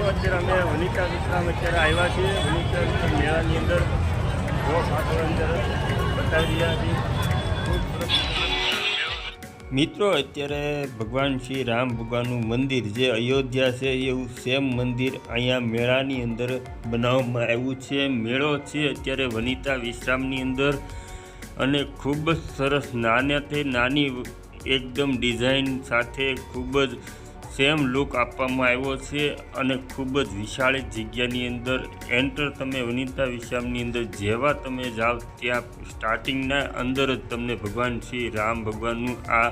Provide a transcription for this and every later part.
મિત્રો અત્યારે અમે વનિતા વિશ્રામ અત્યારે આવ્યા છીએ. વનિતા વિશ્રામ મેળાની અંદર બહુ સારું અંદર બતાવી રહ્યા છીએ. મિત્રો અત્યારે ભગવાન શ્રી રામ ભગવાનનું મંદિર જે અયોધ્યા છે એવું સેમ મંદિર અહીંયા મેળાની અંદર બનાવવામાં આવ્યું છે. મેળો છે અત્યારે વનિતા વિશ્રામની અંદર અને ખૂબ જ સરસ નાનાથી નાની એકદમ ડિઝાઇન સાથે ખૂબ જ સેમ લુક આપવામાં આવ્યો છે અને ખૂબ જ વિશાળ જગ્યાની અંદર એન્ટર તમે વનિતા વિશ્રામની અંદર જેવા તમે જાઓ ત્યાં સ્ટાર્ટિંગના અંદર જ તમને ભગવાન શ્રી રામ ભગવાનનું આ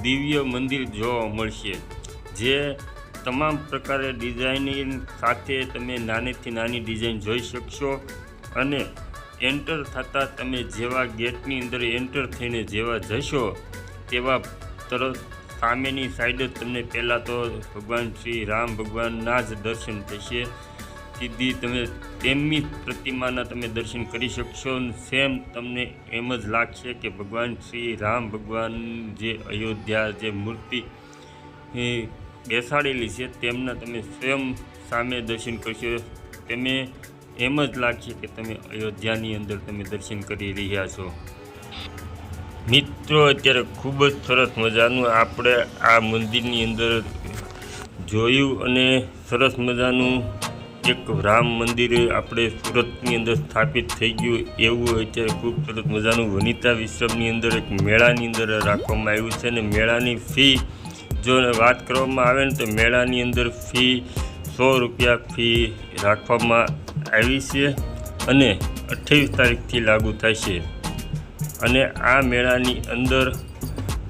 દિવ્ય મંદિર જોવા મળશે, જે તમામ પ્રકારે ડિઝાઇનિંગ સાથે તમે નાનેથી નાની ડિઝાઇન જોઈ શકશો. અને એન્ટર થતાં તમે જેવા ગેટની અંદર એન્ટર થઈને જેવા જશો તેવા તરત સામેની સાઈડ જ તમને પહેલાં તો ભગવાન શ્રી રામ ભગવાનના જ દર્શન થશે. સીધી તમે તેમની પ્રતિમાના તમે દર્શન કરી શકશો. સેમ તમને એમ જ લાગશે કે ભગવાન શ્રી રામ ભગવાન જે અયોધ્યા જે મૂર્તિ બેસાડેલી છે તેમના તમે સ્વયં સામે દર્શન કરશો. તમે એમ જ લાગશે કે તમે અયોધ્યાની અંદર તમે દર્શન કરી રહ્યા છો. મિત્રો અત્યારે ખૂબ જ સરસ મજાનું આપણે આ મંદિરની અંદર જોયું અને સરસ મજાનું એક રામ મંદિર આપણે સુરતની અંદર સ્થાપિત થઈ ગયું એવું અત્યારે ખૂબ સરસ મજાનું વનિતા વિશ્રામની અંદર એક મેળાની અંદર રાખવામાં આવ્યું છે. અને મેળાની ફી જો વાત કરવામાં આવે ને તો મેળાની અંદર ફી 100 રૂપિયા ફી રાખવામાં આવી છે અને 28 તારીખથી લાગુ થશે. અને આ મેળાની અંદર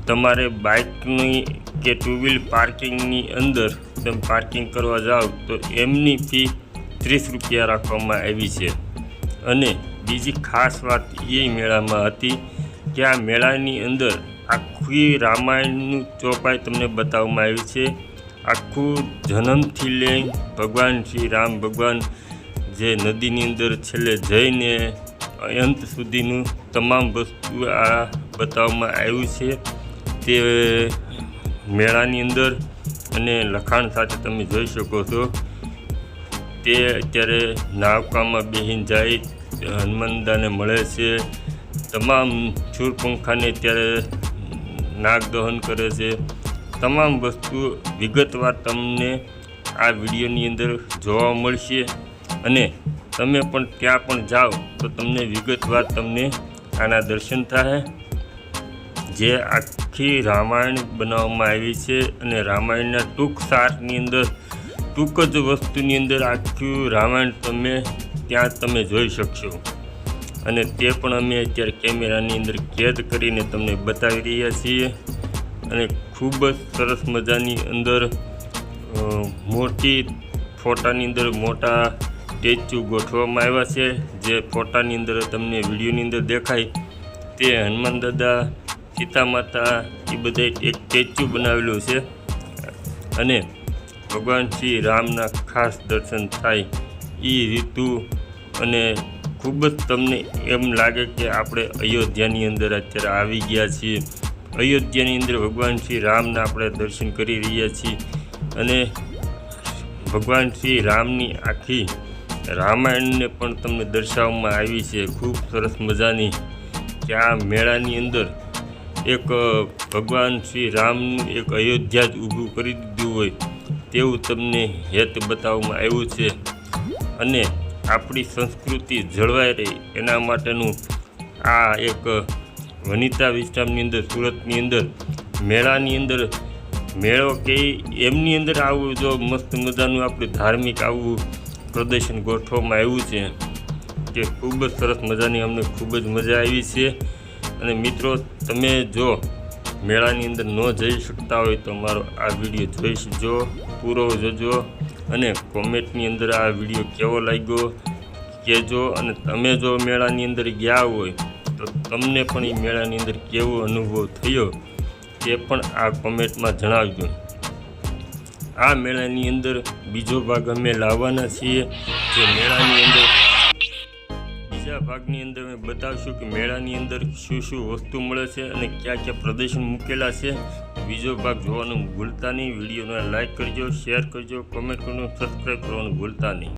તમારે બાઇકની કે ટુ વ્હીલ પાર્કિંગની અંદર તમે પાર્કિંગ કરવા જાઓ તો એમની ફી 30 રૂપિયા રાખવામાં આવી છે. અને બીજી ખાસ વાત એ મેળામાં હતી કે આ મેળાની અંદર આખી રામાયણનું ચોપાઈ તમને બતાવવામાં આવી છે. આખું જન્મથી લઈ ભગવાન શ્રી રામ ભગવાન જે નદીની અંદર છેલ્લે જઈને અંત સુધીનું તમામ વસ્તુ આ બતાવવામાં આવ્યું છે તે મેળાની અંદર. અને લખાણ સાથે તમે જોઈ શકો છો તે અત્યારે નાવકામાં બેહીને જાય હનુમાનદાને મળે છે. તમામ શૂરપંખાને અત્યારે નાગદહન કરે છે. તમામ વસ્તુ વિગતવાર તમને આ વિડીયોની અંદર જોવા મળશે. અને તમે પણ ત્યાં પણ જાઓ તો તમને વિગતવાર તમને આના દર્શન થાય. જે આખી રામાયણ બનાવવામાં આવી છે અને રામાયણના ટૂંક સારની અંદર ટૂંક જ વસ્તુની અંદર આખું રામાયણ તમે ત્યાં તમે જોઈ શકશો. અને તે પણ અમે અત્યારે કેમેરાની અંદર કેદ કરીને તમને બતાવી રહ્યા છીએ. અને ખૂબ જ સરસ મજાની અંદર મોટી ફોટાની અંદર મોટા સ્ટેચ્યુ ગોઠવવામાં આવ્યા છે. જે ફોટાની અંદર તમને વિડીયોની અંદર દેખાય તે હનુમાન દાદા સીતા માતા એ બધા એક સ્ટેચ્યુ બનાવેલું છે. અને ભગવાન શ્રી રામના ખાસ દર્શન થાય એ રીતુ. અને ખૂબ જ તમને એમ લાગે કે આપણે અયોધ્યાની અંદર અત્યારે આવી ગયા છીએ. અયોધ્યાની અંદર ભગવાન શ્રી રામના આપણે દર્શન કરી રહ્યા છીએ. અને ભગવાન શ્રી રામની આખી રામાયણને પણ તમને દર્શાવવામાં આવી છે ખૂબ સરસ મજાની. કે આ મેળાની અંદર એક ભગવાન શ્રી રામનું એક અયોધ્યા જ ઊભું કરી દીધું હોય તેવું તમને હેત બતાવવામાં આવ્યું છે. અને આપણી સંસ્કૃતિ જળવાઈ રહી એના માટેનું આ એક વનિતા વિશ્રામની અંદર સુરતની અંદર મેળાની અંદર મેળો કે એમની અંદર આવું જો મસ્ત મજાનું આપણું ધાર્મિક આવું પ્રદર્શન ગોઠવવામાં આવ્યું છે કે ખૂબ જ સરસ મજાની અમને ખૂબ જ મજા આવી છે. અને મિત્રો તમે જો મેળાની અંદર ન જઈ શકતા હોય તો મારો આ વિડીયો જોઈજો, પૂરો જોજો. અને કોમેન્ટની અંદર આ વિડીયો કેવો લાગ્યો કહેજો. અને તમે જો મેળાની અંદર ગયા હોય તો તમને પણ એ મેળાની અંદર કેવો અનુભવ થયો તે પણ આ કોમેન્ટમાં જણાવજો. આ મેળાની અંદર બીજો ભાગ અમે લાવવાના છીએ. જે મેળાની અંદર બીજા ભાગની અંદર અમે બતાવશું કે મેળાની અંદર શું શું વસ્તુ મળે છે અને ક્યાં ક્યાં પ્રદર્શન મૂકેલા છે બીજો ભાગ જોવાનું ભૂલતા નહીં. વિડીયોને લાઇક કરજો, શેર કરજો, કોમેન્ટ કરજો, સબસ્ક્રાઈબ કરવાનું ભૂલતા નહીં.